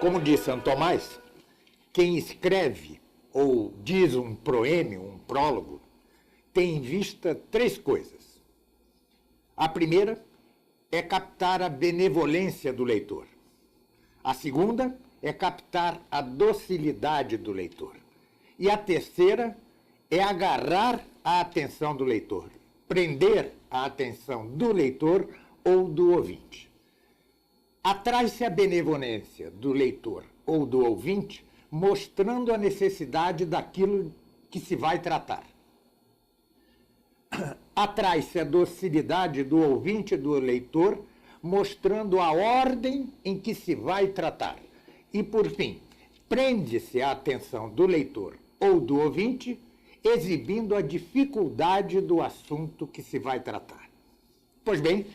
Como diz Santo Tomás, quem escreve ou diz um proêmio, um prólogo, tem em vista três coisas. A primeira é captar a benevolência do leitor. A segunda é captar a docilidade do leitor. E a terceira é agarrar a atenção do leitor, prender a atenção do leitor ou do ouvinte. Atrai-se a benevolência do leitor ou do ouvinte, mostrando a necessidade daquilo que se vai tratar. Atrai-se a docilidade do ouvinte e do leitor, mostrando a ordem em que se vai tratar. E, por fim, prende-se a atenção do leitor ou do ouvinte, exibindo a dificuldade do assunto que se vai tratar. Pois bem,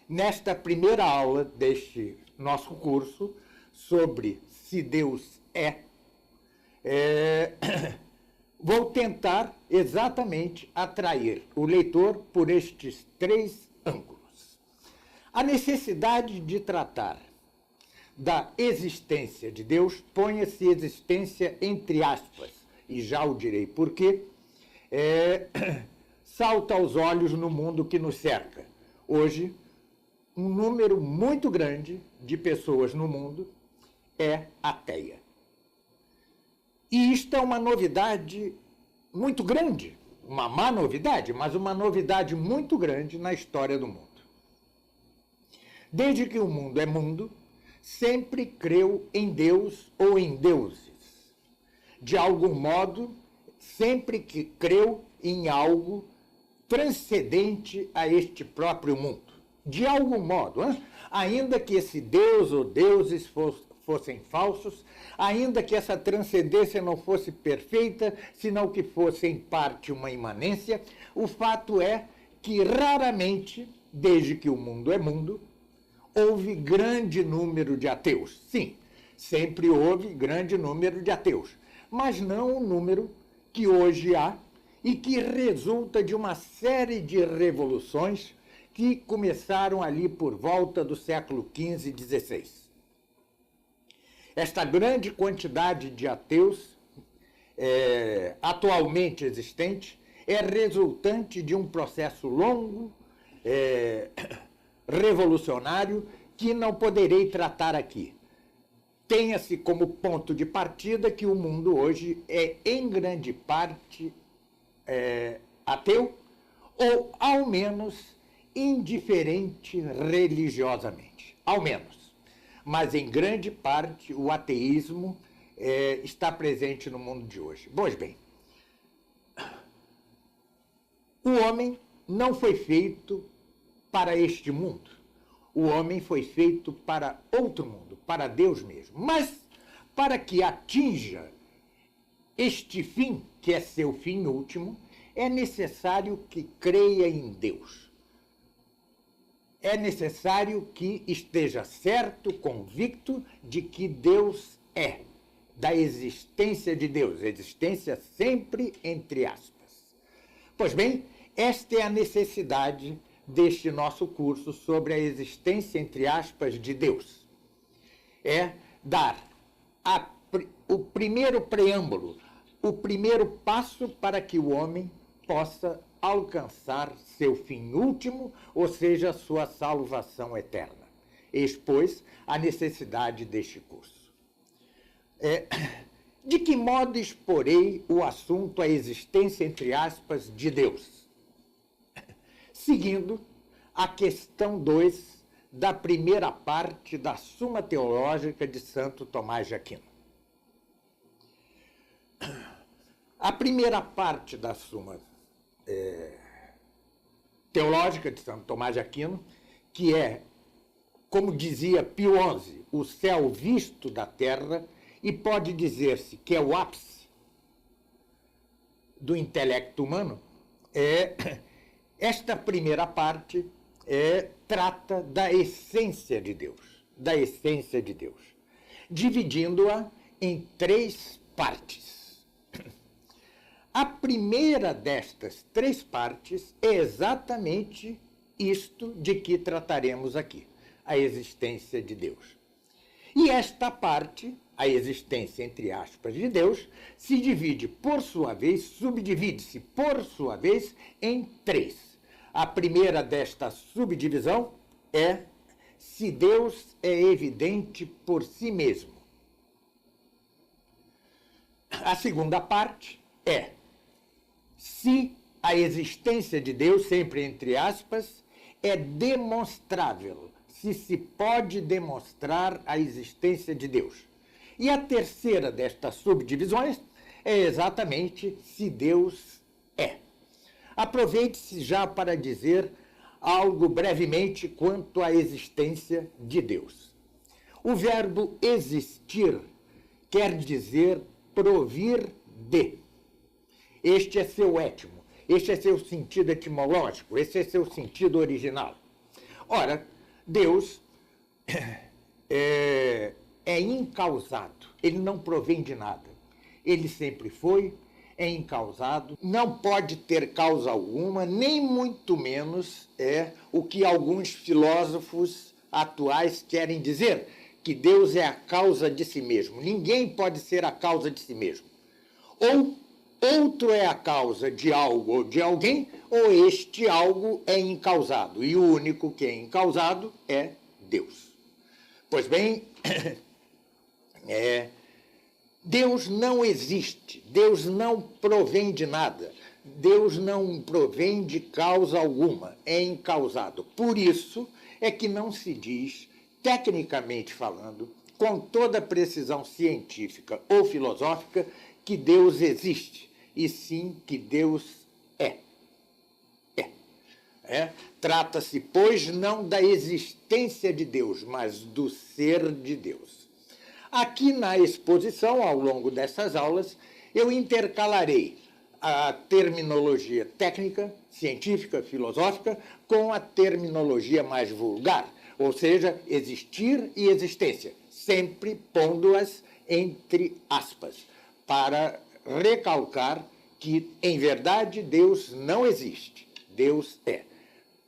nesta primeira aula deste nosso curso sobre se Deus vou tentar exatamente atrair o leitor por estes três ângulos. A necessidade de tratar da existência de Deus, ponha-se existência entre aspas, e já o direi por quê, salta aos olhos no mundo que nos cerca. Hoje, um número muito grande de pessoas no mundo é ateia. E isto é uma novidade muito grande, uma má novidade, mas uma novidade muito grande na história do mundo. Desde que o mundo é mundo, sempre creu em Deus ou em deuses. De algum modo, sempre que creu em algo transcendente a este próprio mundo. De algum modo, ainda que esse Deus ou deuses fossem falsos, ainda que essa transcendência não fosse perfeita, senão que fosse em parte uma imanência, o fato é que raramente, desde que o mundo é mundo, houve grande número de ateus. Sim, sempre houve grande número de ateus, mas não o número que hoje há e que resulta de uma série de revoluções que começaram ali por volta do século XV e XVI. Esta grande quantidade de ateus atualmente existente é resultante de um processo longo, revolucionário, que não poderei tratar aqui. Tenha-se como ponto de partida que o mundo hoje é, em grande parte, ateu, ou, ao menos, indiferente religiosamente. Ao menos. Mas, em grande parte, o ateísmo está presente no mundo de hoje. Pois bem, o homem não foi feito para este mundo. O homem foi feito para outro mundo, para Deus mesmo. Mas, para que atinja este fim, que é seu fim último, é necessário que creia em Deus. É necessário que esteja certo, convicto de que Deus é, da existência de Deus, existência sempre entre aspas. Pois bem, esta é a necessidade deste nosso curso sobre a existência, entre aspas, de Deus. É dar o primeiro preâmbulo, o primeiro passo para que o homem possa alcançar seu fim último, ou seja, sua salvação eterna. Eis, pois, a necessidade deste curso. De que modo exporei o assunto, a existência, entre aspas, de Deus? Seguindo a questão 2 da primeira parte da Suma Teológica de Santo Tomás de Aquino. A primeira parte da Suma Teológica de Santo Tomás de Aquino, que é, como dizia Pio XI, o céu visto da terra, e pode dizer-se que é o ápice do intelecto humano, esta primeira parte trata da essência de Deus, dividindo-a em três partes. A primeira destas três partes é exatamente isto de que trataremos aqui, a existência de Deus. E esta parte a existência, entre aspas, de Deus, se divide, por sua vez, subdivide-se, por sua vez, em três. A primeira desta subdivisão é se Deus é evidente por si mesmo. A segunda parte é se a existência de Deus, sempre entre aspas, é demonstrável, se pode demonstrar a existência de Deus. E a terceira destas subdivisões é exatamente se Deus é. Aproveite-se já para dizer algo brevemente quanto à existência de Deus. O verbo existir quer dizer provir de. Este é seu étimo, este é seu sentido etimológico, esse é seu sentido original. Ora, Deus é incausado, ele não provém de nada. Ele sempre foi, é incausado, não pode ter causa alguma, nem muito menos é o que alguns filósofos atuais querem dizer, que Deus é a causa de si mesmo. Ninguém pode ser a causa de si mesmo. Ou outro é a causa de algo ou de alguém, ou este algo é incausado. E o único que é incausado é Deus. Pois bem, Deus não existe, Deus não provém de nada, Deus não provém de causa alguma, é incausado. Por isso é que não se diz, tecnicamente falando, com toda precisão científica ou filosófica, que Deus existe, e sim que Deus é. Trata-se, pois, não da existência de Deus, mas do ser de Deus. Aqui na exposição, ao longo dessas aulas, eu intercalarei a terminologia técnica, científica, filosófica, com a terminologia mais vulgar, ou seja, existir e existência, sempre pondo-as entre aspas, para recalcar que, em verdade, Deus não existe, Deus é.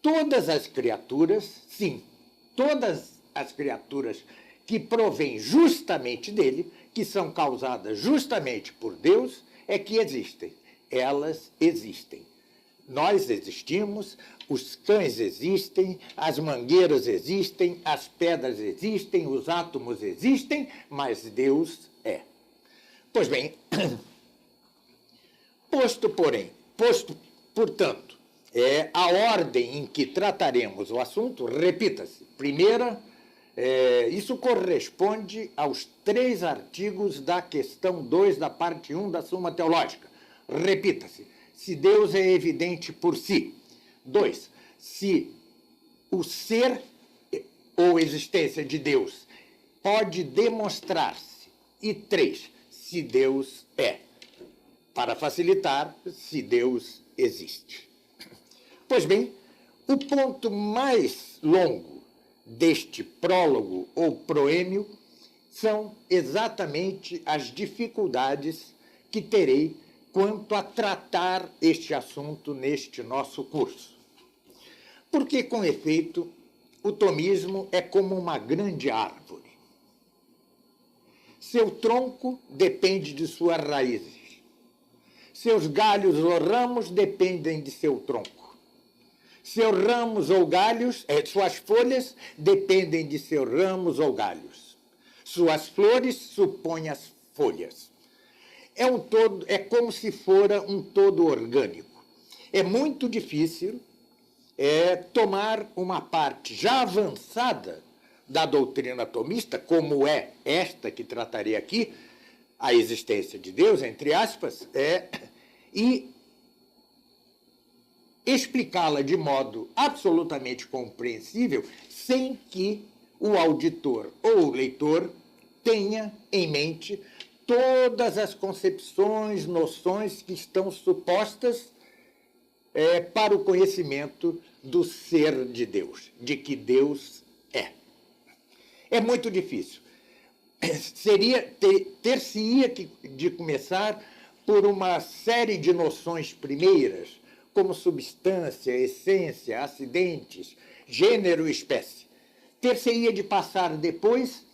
Todas as criaturas, sim, todas as criaturas que provêm justamente dele, que são causadas justamente por Deus, é que existem. Elas existem. Nós existimos, os cães existem, as mangueiras existem, as pedras existem, os átomos existem, mas Deus é. Pois bem, portanto, a ordem em que trataremos o assunto, repita-se. Primeira, isso corresponde aos 3 artigos da questão 2 da parte 1 da Suma Teológica. Repita-se. Se Deus é evidente por si. 2. Se o ser ou existência de Deus pode demonstrar-se. E 3. Se Deus é. Para facilitar, se Deus existe. Pois bem, o ponto mais longo deste prólogo ou proêmio são exatamente as dificuldades que terei quanto a tratar este assunto neste nosso curso. Porque, com efeito, o tomismo é como uma grande árvore. Seu tronco depende de suas raízes. Seus galhos ou ramos dependem de seu tronco. Seus ramos ou galhos, suas folhas dependem de seus ramos ou galhos. Suas flores supõem as folhas. É como se fora um todo orgânico. É muito difícil tomar uma parte já avançada da doutrina tomista, como é esta que tratarei aqui, a existência de Deus, entre aspas, e explicá-la de modo absolutamente compreensível, sem que o auditor ou o leitor tenha em mente todas as concepções, noções que estão supostas para o conhecimento do ser de Deus, de que Deus é. É muito difícil. Ter-se-ia de começar por uma série de noções primeiras, como substância, essência, acidentes, gênero e espécie. Ter-se-ia de passar depois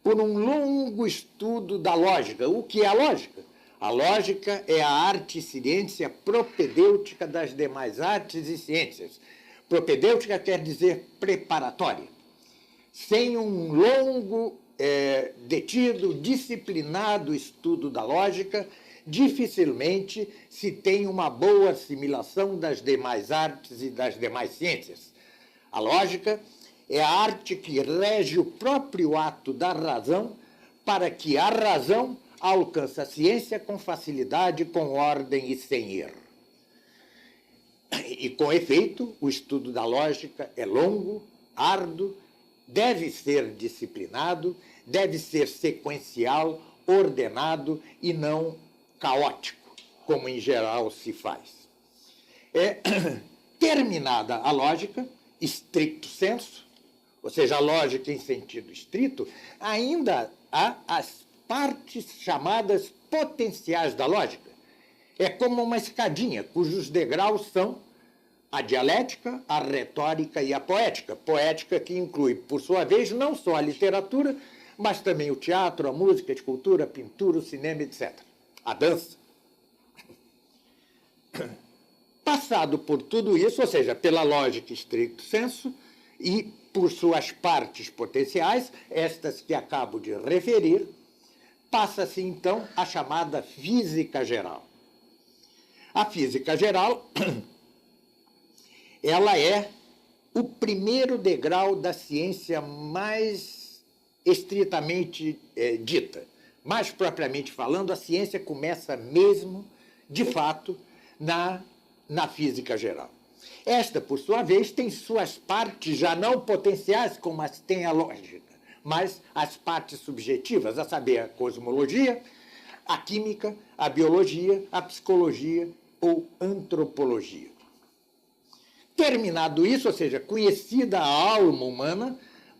por um longo estudo da lógica. O que é a lógica? A lógica é a arte e ciência propedêutica das demais artes e ciências. Propedêutica quer dizer preparatória. Sem um longo, detido, disciplinado estudo da lógica, dificilmente se tem uma boa assimilação das demais artes e das demais ciências. A lógica é a arte que rege o próprio ato da razão para que a razão alcance a ciência com facilidade, com ordem e sem erro. E, com efeito, o estudo da lógica é longo, árduo, deve ser disciplinado, deve ser sequencial, ordenado e não caótico, como em geral se faz. Terminada a lógica, stricto sensu, ou seja, a lógica em sentido estrito, ainda há as partes chamadas potenciais da lógica. É como uma escadinha, cujos degraus são a dialética, a retórica e a poética. Poética que inclui, por sua vez, não só a literatura, mas também o teatro, a música, a escultura, a pintura, o cinema, etc. A dança. Passado por tudo isso, ou seja, pela lógica stricto sensu e por suas partes potenciais, estas que acabo de referir, passa-se então a chamada física geral. A física geral, ela é o primeiro degrau da ciência mais estritamente dita. Mais propriamente falando, a ciência começa mesmo, de fato, na física geral. Esta, por sua vez, tem suas partes já não potenciais, como as tem a lógica, mas as partes subjetivas, a saber, a cosmologia, a química, a biologia, a psicologia ou antropologia. Terminado isso, ou seja, conhecida a alma humana,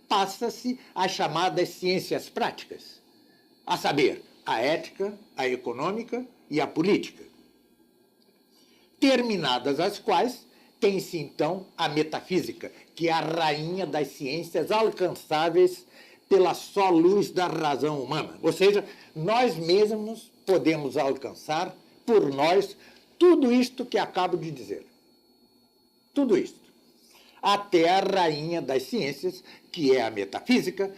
passa-se às chamadas ciências práticas, a saber, a ética, a econômica e a política. Terminadas as quais, tem-se então a metafísica, que é a rainha das ciências alcançáveis pela só luz da razão humana. Ou seja, nós mesmos podemos alcançar por nós tudo isto que acabo de dizer. Tudo isto. Até a rainha das ciências, que é a metafísica,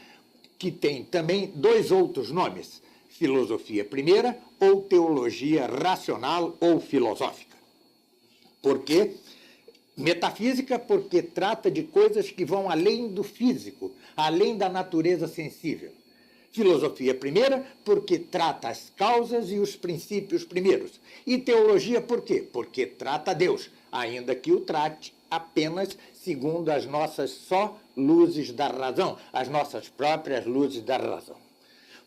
que tem também dois outros nomes, filosofia primeira ou teologia racional ou filosófica. Por quê? Metafísica porque trata de coisas que vão além do físico, além da natureza sensível. Filosofia primeira porque trata as causas e os princípios primeiros. E teologia por quê? Porque trata Deus, ainda que o trate apenas segundo as nossas só luzes da razão, as nossas próprias luzes da razão.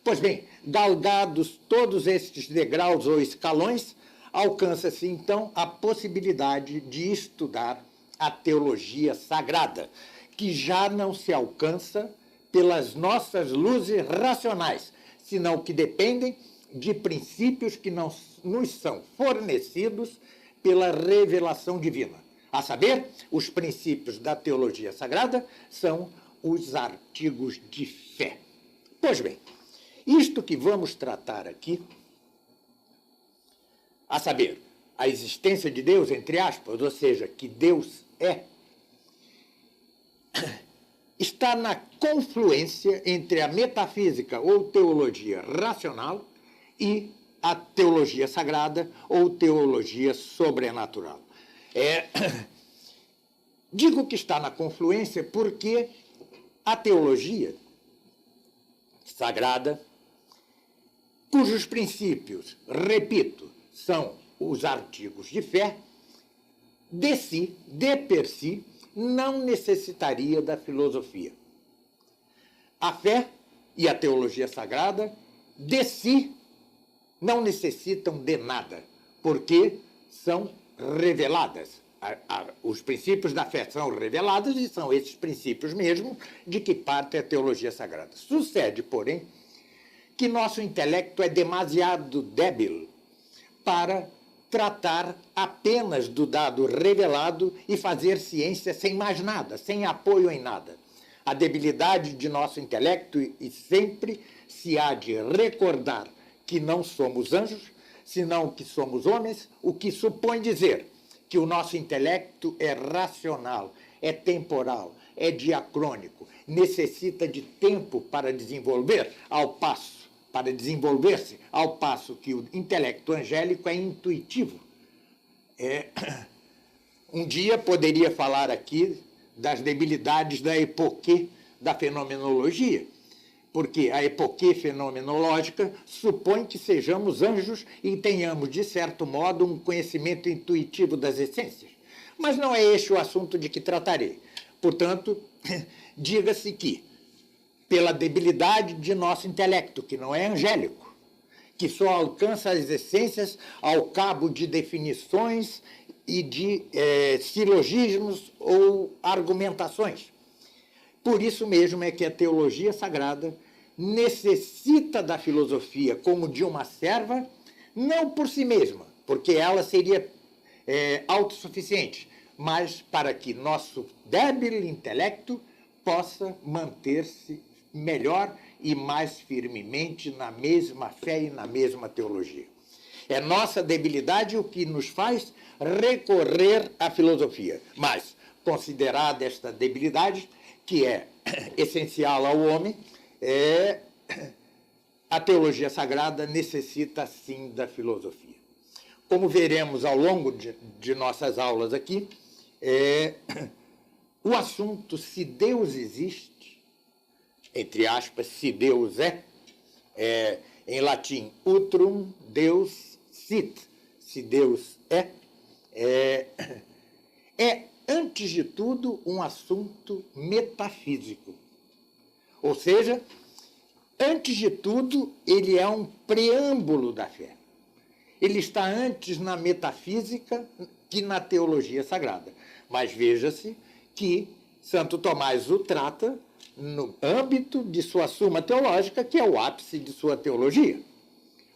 Pois bem, galgados todos estes degraus ou escalões, alcança-se, então, a possibilidade de estudar a teologia sagrada, que já não se alcança pelas nossas luzes racionais, senão que dependem de princípios que não nos são fornecidos pela revelação divina. A saber, os princípios da teologia sagrada são os artigos de fé. Pois bem, isto que vamos tratar aqui, a saber, a existência de Deus, entre aspas, ou seja, que Deus é, está na confluência entre a metafísica ou teologia racional e a teologia sagrada ou teologia sobrenatural. Digo que está na confluência porque a teologia sagrada, cujos princípios, repito, são os artigos de fé, de per si, não necessitaria da filosofia. A fé e a teologia sagrada, de si, não necessitam de nada, porque são reveladas. Os princípios da fé são revelados e são esses princípios mesmo de que parte a teologia sagrada. Sucede, porém, que nosso intelecto é demasiado débil para tratar apenas do dado revelado e fazer ciência sem mais nada, sem apoio em nada. a debilidade de nosso intelecto e sempre se há de recordar que não somos anjos, senão que somos homens, o que supõe dizer que o nosso intelecto é racional, é temporal, é diacrônico, necessita de tempo para desenvolver-se, ao passo que o intelecto angélico é intuitivo. Um dia poderia falar aqui das debilidades da epoquê da fenomenologia, porque a epoquê fenomenológica supõe que sejamos anjos e tenhamos, de certo modo, um conhecimento intuitivo das essências. Mas não é este o assunto de que tratarei. Portanto, diga-se que, pela debilidade de nosso intelecto, que não é angélico, que só alcança as essências ao cabo de definições e de silogismos ou argumentações. Por isso mesmo é que a teologia sagrada necessita da filosofia como de uma serva, não por si mesma, porque ela seria autossuficiente, mas para que nosso débil intelecto possa manter-se melhor e mais firmemente na mesma fé e na mesma teologia. É nossa debilidade o que nos faz recorrer à filosofia. Mas, considerada esta debilidade, que é essencial ao homem, a teologia sagrada necessita, sim, da filosofia. Como veremos ao longo de nossas aulas aqui, o assunto se Deus existe, entre aspas, se Deus é em latim, utrum Deus sit, se Deus é, antes de tudo, um assunto metafísico. Ou seja, antes de tudo, ele é um preâmbulo da fé. Ele está antes na metafísica que na teologia sagrada. Mas veja-se que Santo Tomás o trata no âmbito de sua Suma Teológica, que é o ápice de sua teologia.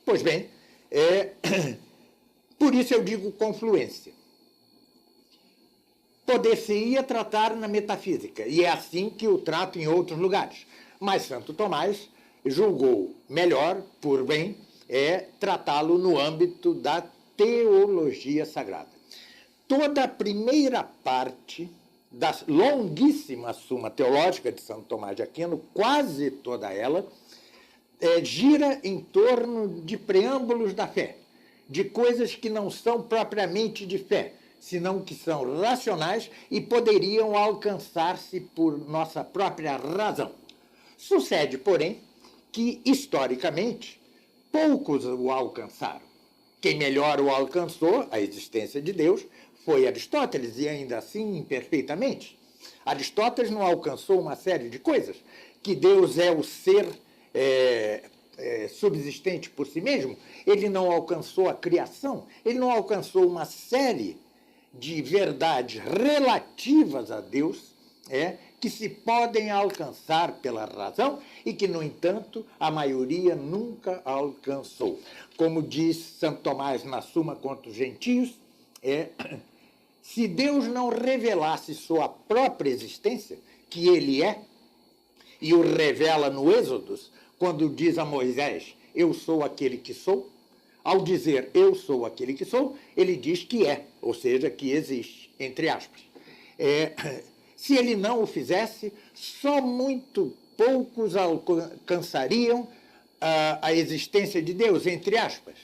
Pois bem, por isso eu digo confluência. Poder-se-ia tratar na metafísica, e é assim que o trato em outros lugares. Mas Santo Tomás julgou melhor, por bem, tratá-lo no âmbito da teologia sagrada. Toda a primeira parte da longuíssima Suma Teológica de Santo Tomás de Aquino, quase toda ela, gira em torno de preâmbulos da fé, de coisas que não são propriamente de fé, senão que são racionais e poderiam alcançar-se por nossa própria razão. Sucede, porém, que, historicamente, poucos o alcançaram. Quem melhor o alcançou, a existência de Deus, foi Aristóteles, e ainda assim imperfeitamente. Aristóteles não alcançou uma série de coisas, que Deus é o ser subsistente por si mesmo, ele não alcançou a criação, ele não alcançou uma série de verdades relativas a Deus, que se podem alcançar pela razão e que, no entanto, a maioria nunca alcançou. Como diz Santo Tomás na Suma contra os Gentios, se Deus não revelasse sua própria existência, que ele é, e o revela no Êxodo, quando diz a Moisés, eu sou aquele que sou, ao dizer eu sou aquele que sou, ele diz que é, ou seja, que existe, entre aspas. Se ele não o fizesse, só muito poucos alcançariam a existência de Deus, entre aspas.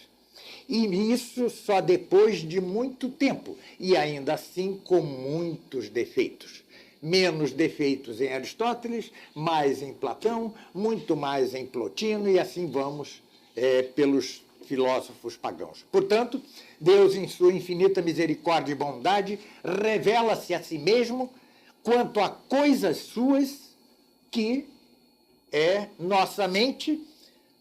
E isso só depois de muito tempo, e ainda assim com muitos defeitos. Menos defeitos em Aristóteles, mais em Platão, muito mais em Plotino, e assim vamos pelos filósofos pagãos. Portanto, Deus, em sua infinita misericórdia e bondade, revela-se a si mesmo quanto a coisas suas que nossa mente,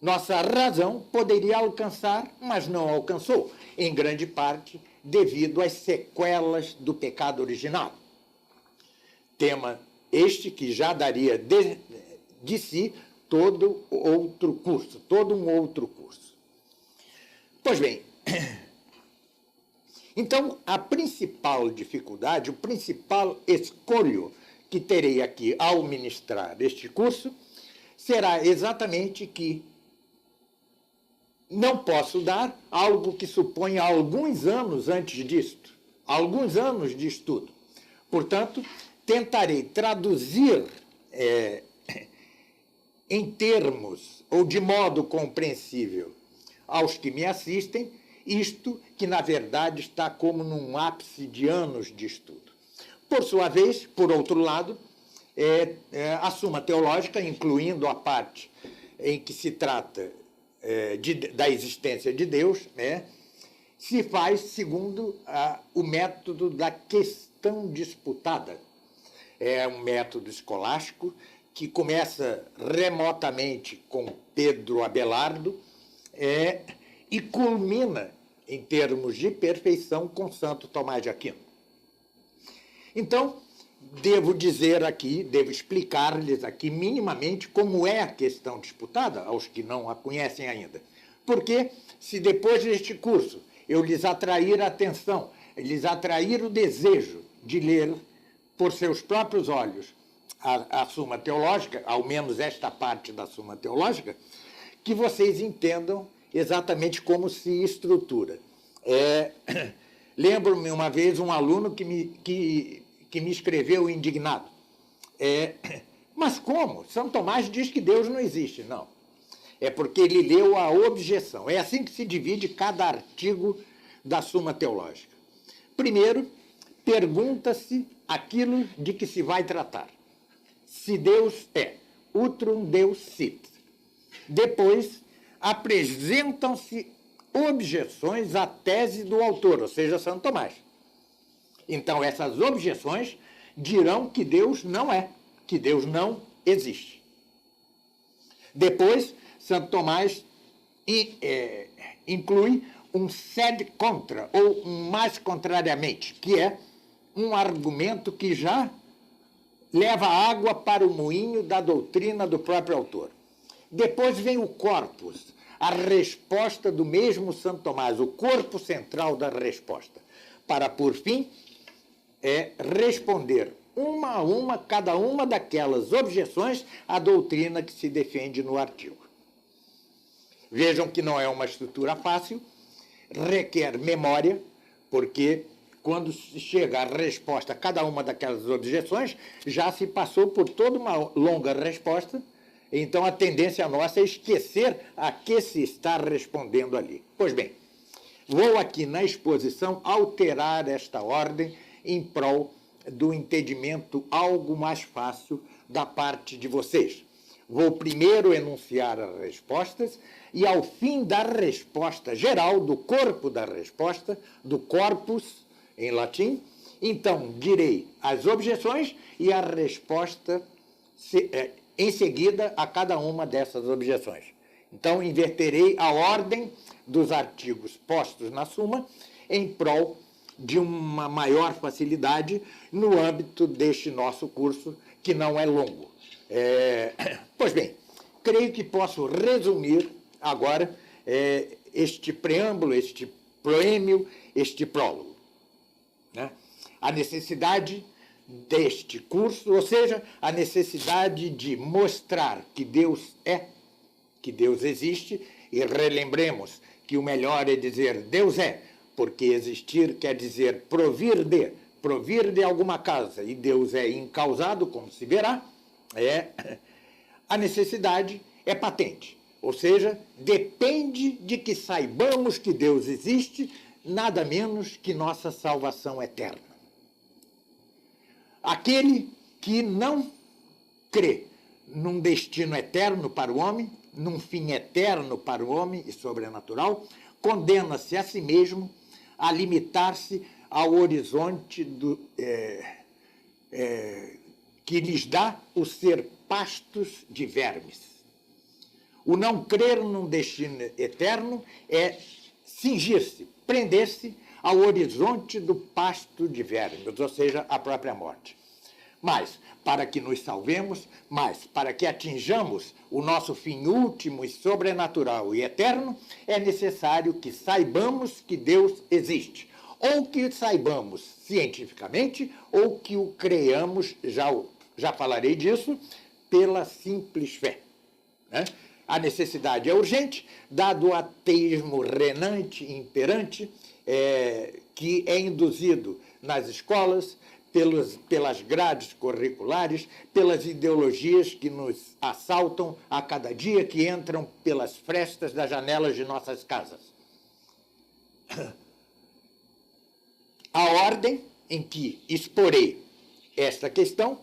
nossa razão poderia alcançar, mas não alcançou, em grande parte devido às sequelas do pecado original. Tema este que já daria de si todo outro curso, todo um outro curso. Pois bem, então a principal dificuldade, o principal escolho que terei aqui ao ministrar este curso será exatamente que não posso dar algo que suponha alguns anos antes disto, alguns anos de estudo. Portanto, tentarei traduzir em termos ou de modo compreensível aos que me assistem isto que, na verdade, está como num ápice de anos de estudo. Por sua vez, por outro lado, a Suma Teológica, incluindo a parte em que se trata da existência de Deus, se faz segundo o método da questão disputada. É um método escolástico que começa remotamente com Pedro Abelardo e culmina, em termos de perfeição, com Santo Tomás de Aquino. Então, devo explicar-lhes aqui minimamente como é a questão disputada, aos que não a conhecem ainda. Porque, se depois deste curso eu lhes atrair a atenção, lhes atrair o desejo de ler por seus próprios olhos a Suma Teológica, ao menos esta parte da Suma Teológica, que vocês entendam exatamente como se estrutura. Lembro-me uma vez um aluno que me escreveu indignado. Mas como? São Tomás diz que Deus não existe. Não. É porque ele leu a objeção. É assim que se divide cada artigo da Suma Teológica. Primeiro, pergunta-se aquilo de que se vai tratar. Se Deus é, utrum Deus sit. Depois, apresentam-se objeções à tese do autor, ou seja, Santo Tomás. Então, essas objeções dirão que Deus não é, que Deus não existe. Depois, Santo Tomás inclui um sed contra, ou um mais contrariamente, que é um argumento que já leva água para o moinho da doutrina do próprio autor. Depois vem o corpus, a resposta do mesmo Santo Tomás, o corpo central da resposta, para, por fim, responder uma a uma, cada uma daquelas objeções à doutrina que se defende no artigo. Vejam que não é uma estrutura fácil, requer memória, porque quando se chega à resposta a cada uma daquelas objeções, já se passou por toda uma longa resposta, então a tendência nossa é esquecer a que se está respondendo ali. Pois bem, vou aqui na exposição alterar esta ordem em prol do entendimento algo mais fácil da parte de vocês. Vou primeiro enunciar as respostas e, ao fim da resposta geral, do corpo da resposta, do corpus, em latim, então direi as objeções e a resposta em seguida a cada uma dessas objeções. Então, inverterei a ordem dos artigos postos na Suma em prol de uma maior facilidade no âmbito deste nosso curso, que não é longo. Pois bem, creio que posso resumir agora este preâmbulo, este proêmio, este prólogo. A necessidade deste curso, ou seja, a necessidade de mostrar que Deus é, que Deus existe, e relembremos que o melhor é dizer Deus é, porque existir quer dizer provir de alguma causa, e Deus é incausado, como se verá, a necessidade é patente, ou seja, depende de que saibamos que Deus existe, nada menos que nossa salvação eterna. Aquele que não crê num destino eterno para o homem, num fim eterno para o homem e sobrenatural, condena-se a si mesmo a limitar-se ao horizonte que lhes dá o ser pastos de vermes. O não crer num destino eterno é cingir-se, prender-se ao horizonte do pasto de vermes, ou seja, a própria morte. Mas, para que nos salvemos, mas para que atinjamos o nosso fim último e sobrenatural e eterno, é necessário que saibamos que Deus existe, ou que saibamos cientificamente, ou que o creiamos já já falarei disso, pela simples fé. Né? A necessidade é urgente, dado o ateísmo renante e imperante que é induzido nas escolas, pelas grades curriculares, pelas ideologias que nos assaltam a cada dia, que entram pelas frestas das janelas de nossas casas. A ordem em que exporei esta questão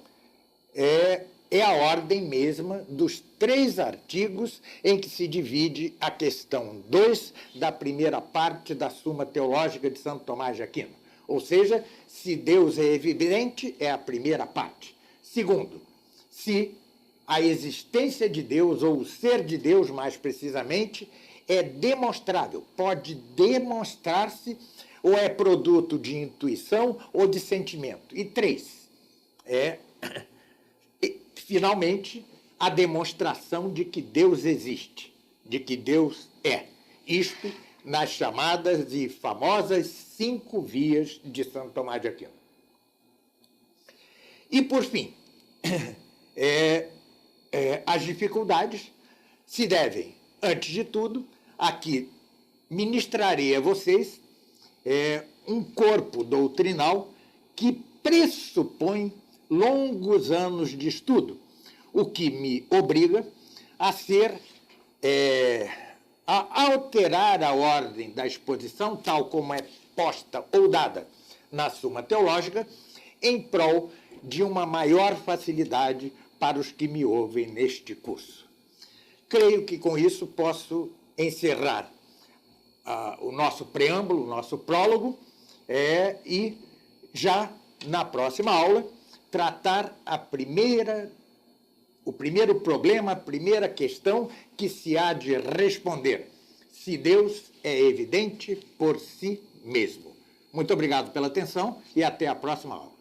é a ordem mesma dos 3 artigos em que se divide a questão 2 da primeira parte da Suma Teológica de Santo Tomás de Aquino. Ou seja, se Deus é evidente, é a primeira parte. Segundo, se a existência de Deus, ou o ser de Deus, mais precisamente, é demonstrável, pode demonstrar-se, ou é produto de intuição ou de sentimento. E 3, finalmente, a demonstração de que Deus existe, de que Deus é. Isto nas chamadas e famosas 5 vias de Santo Tomás de Aquino. E, por fim, as dificuldades se devem, antes de tudo, a que ministrarei a vocês um corpo doutrinal que pressupõe longos anos de estudo, o que me obriga a alterar a ordem da exposição, tal como é posta ou dada na Suma Teológica, em prol de uma maior facilidade para os que me ouvem neste curso. Creio que com isso posso encerrar o nosso preâmbulo, o nosso prólogo, e já na próxima aula tratar o primeiro problema, a primeira questão que se há de responder: se Deus é evidente por si mesmo. Muito obrigado pela atenção e até a próxima aula.